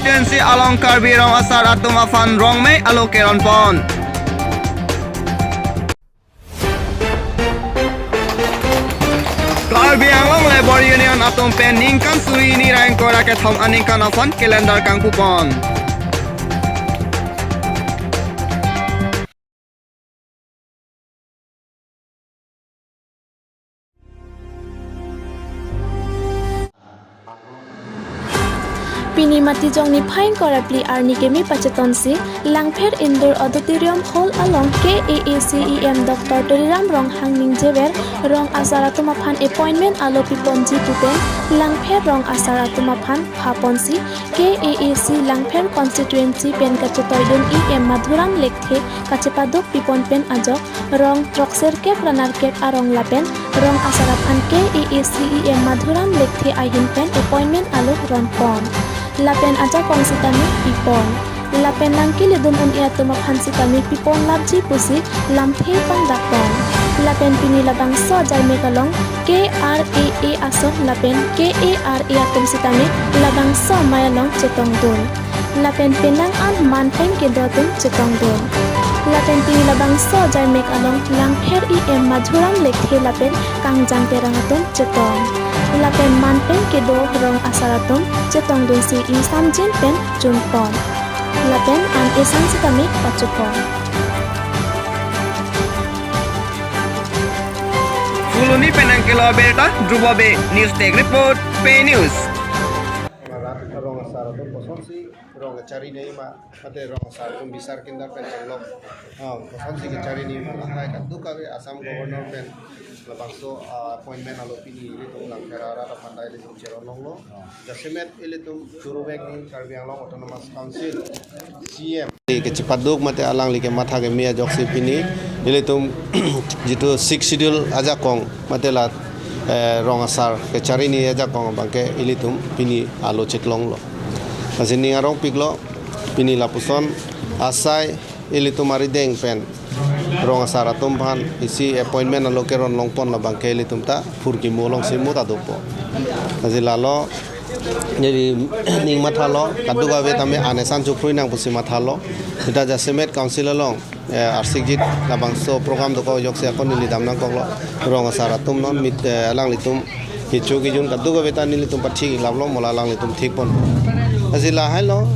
constituency along Karbi rong asar atum afan rong mei alokeron pon. Karbi Anglong Labor Union atum pen ningkan suri ni rain ko raket thom aningkan afan kalendar kang kupon. Pini mati jong ni phain korapli arni kemi pachetonsi Langpher Indoor Auditorium Hall along KAACEM Dr. Toliram rong hangning jeber rong asara tumaphan appointment alo piponji tupen Langpher rong asara tumaphan phaponsi KAAC Langpher constituency pen kachetoidun EM Madhuram lekthe kachepadok pipon pen ajok rong trokser kep ranar kep arong lapen rong asara phan KAACEM Madhuram lekthe ahin pen appointment alo ron pon. Lapen aja kongsi kami pipon. Lapen nangki lidun ia tumaphan si kami pipon labji pusi lamthe pang dakpon. Lapen pini labang so jai mekalong KRAA asok lapen KARA atum si kami labang so mayalong cetong dun. Lapen penang an manpeng kedotum cetong dun. Lapen pini labang so jai mekalong Langpher EM Madhuram lekthe lapen kangjang terangatum cetong. Lapen manpen kedo rong asaratum cetong dun si insam jin pen junpon. Lapen an isang si kami pacupon. Fuluni penang kilo beta Drubabe News Tech Report Pay News. Rong asaratum posonsi rong cari nei ma mate rong asaratum bisar kindar pen jenglok posonsi ke cari nei ma hai kan duka ke Assam Governor pen labangso appointment alo pini itu Langpher ara pandai le cheronong lo jasemet ilitum turubek ni Karbi Anglong Autonomous Council CM ke cepaduk mate alang like matha ke mia joksi pini ilitum jitu 6 schedule aja kong mate la rong asar ke cari ni aja kong bangke ilitum pini alo cetlong lo masini ngarong piglo pini lapuson asai ilitum marideng pen rong asar atum phan isi appointment alo keron longpon la bangke ilitum ta furki molong simu ta dopo azilalo jadi ning mathalo kaduga be tame anesan chukhrui nang pusi mathalo eta jasemet council along arsikjit labangso program doko jokse akon nili damnang konglo rong asar atum non mit alang litum hichu gi jun kaduga be tan nili tum pathi lablo mola alang litum thik pon azila hailo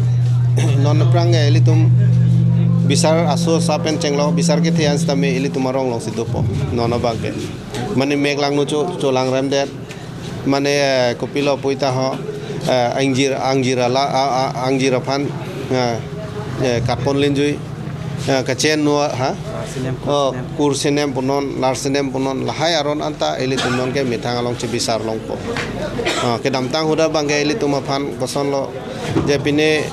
non prang litum bisar aso sapen cenglo bisar ke thian stame ili tumarong long sidopo nono bangke mane meglang nu cholang remdet mane kopilo puita ho angjira phan kapon lenjui kachen no ha kursenem punon larsenem punon lahai aron anta ili tumnon ke mithang along che bisar long po ke damtang huda bangke ili tumaphan koson lo jepine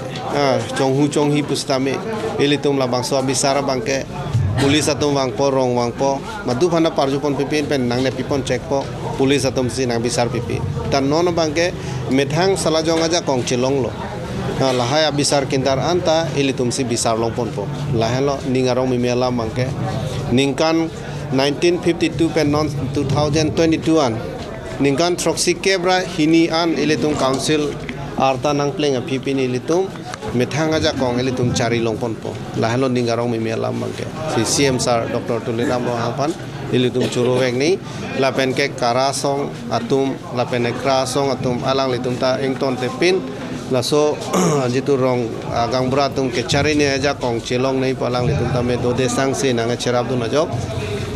chonghi pustame ilitum labang so bisara bangke pulis atum wangpo rong wangpo madu phana parjupon pipin pen nangne pipon check po pulis atum si nang bisar pipi tan non bangke methang salajong aja kong chilong lo lahaya bisar kintar anta ilitum si bisar longpon po lahelo ningarong mimela bangke ningkan 1952 pen non 2022 an ningkan troksi kebra hini an ilitum council arta nang pleng apipin ilitum methang aja kong ilitum cari longpon po lahelo ningarong mimialam bangke si CM sar Dr. Toliram lo hangpan ilitum churuwek ni lapen ke karasong atum lapen krasong atum alang litum ta ington tepin laso jitu rong agang bratum ke cari ni aja kong chilong nei palang litum ta me dode sangse nang cherab du najok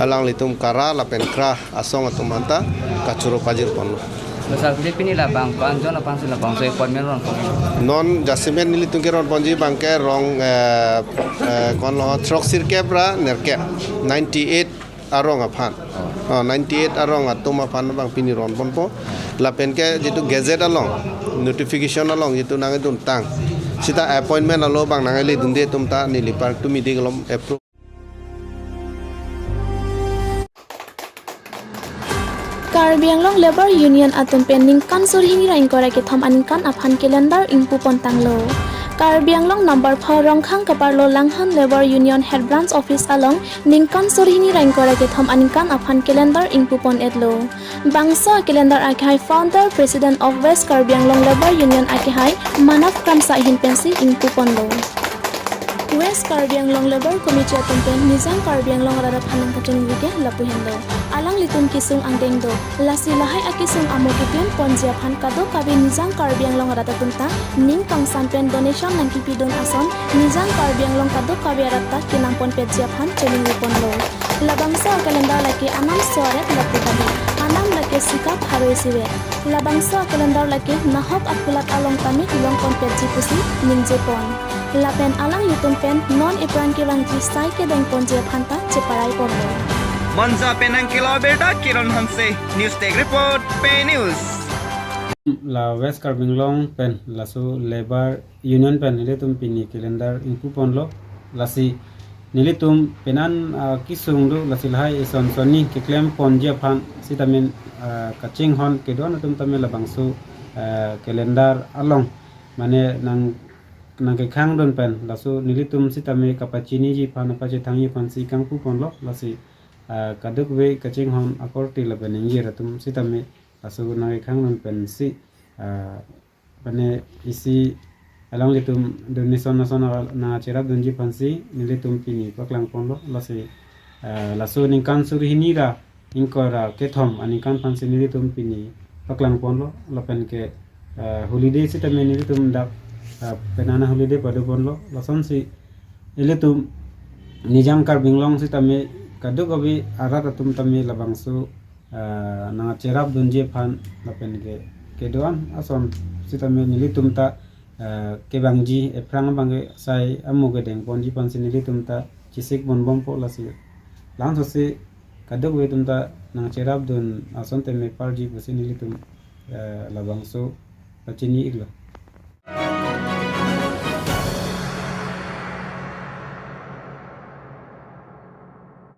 alang litum kara lapen kra asong atum anta kachuro pajir pon Besar pini lah bang, panjon apa sih lah bang? Saya kuat meron. Non jasimen nili tungkeron ponji bangke rong kon lo trok sirkebra nerke 98 arong apan 98 arong atum apan bang pini ron ponpo lapen ke jitu gazette along notification along jitu nangai dun tang sita appointment alo bang nangai le dunde tumta nili park tu meeting alom approve. Karbi Anglong Labor Union atum pending kan suri ini rain korek thom anin kan aphan calendar ing pupon tanglo Karbi Anglong number 4 Rongkhang Kaparlo Langhan Labor Union Head Branch Office along Ningkan Surhini Rankora ke thom aningkan afan calendar ingpupon edlo. Bangsa calendar akihai founder President of West Karbi Anglong Labor Union akihai Manaf Kamsa Hinpensi ingpupon lo. West Karbi Anglong Labor Committee atumpen Nizam Karbi Anglong Radap Hanang Kacung Wige Lapuhendo. Alang litum kisung angdengdo. Lasi lahai akisung amokitun ponjia phan kado kabi Nizam Karbi Anglong Radapunta ning pang sampen donation nang kipidon ason Nizam Karbi Anglong kado kabi aratta kinampon pejia phan cheling wipon lo. Labangsa kalendar laki anam soaret lapu kabi. Anam laki sikap haroi siwe. Labangsa kalendar laki nahok akulat along kami ilong pon peji pusi ning jepon. Lapen alang litum pen non ipran ke bangji sai ke deng ponjia phanta ceparai porlo. Manza Penang Kilo Berta Kiron Hanse News Tech Report Pay News. La West Karbi Anglong pen la so labor union pen nilitum pini calendar ingpupon lo lasi nilitum penan kisung do lasi lahai ison soni ke claim ponjia phan sitamin kaching hon ke don tum tamel labangsu calendar along mane nang ke khang don pen lasu nilitum sitame kapachini ji phan apache thangi phan si kang pupon lo lasi kaduk we kaching hon akorti la beningi ratum sitame lasu nang ke khang don pen si bane isi along litum donation nasional na cerap donji phansi nilitum pini paklang ponlo lasi lasu ningkan surhini ra ingkora kethom anikan phansi nilitum pini paklang ponlo lapen ke holiday sitame nilitum dak penana holiday pada ponlo lason si nilitum Nizam Karbi Anglong sitame kaduk abi arat atum tame labangsu na cerap donji phan lapen ke doan ason sitame nilitum ta ke bangji eprang bange sai amuge deng ponji pansi nilitum ta cisik bon bompo lasi lang sosi kaduk we tum ta nang cerap don ason teme parji pusi nilitum labangsu pacini iglo.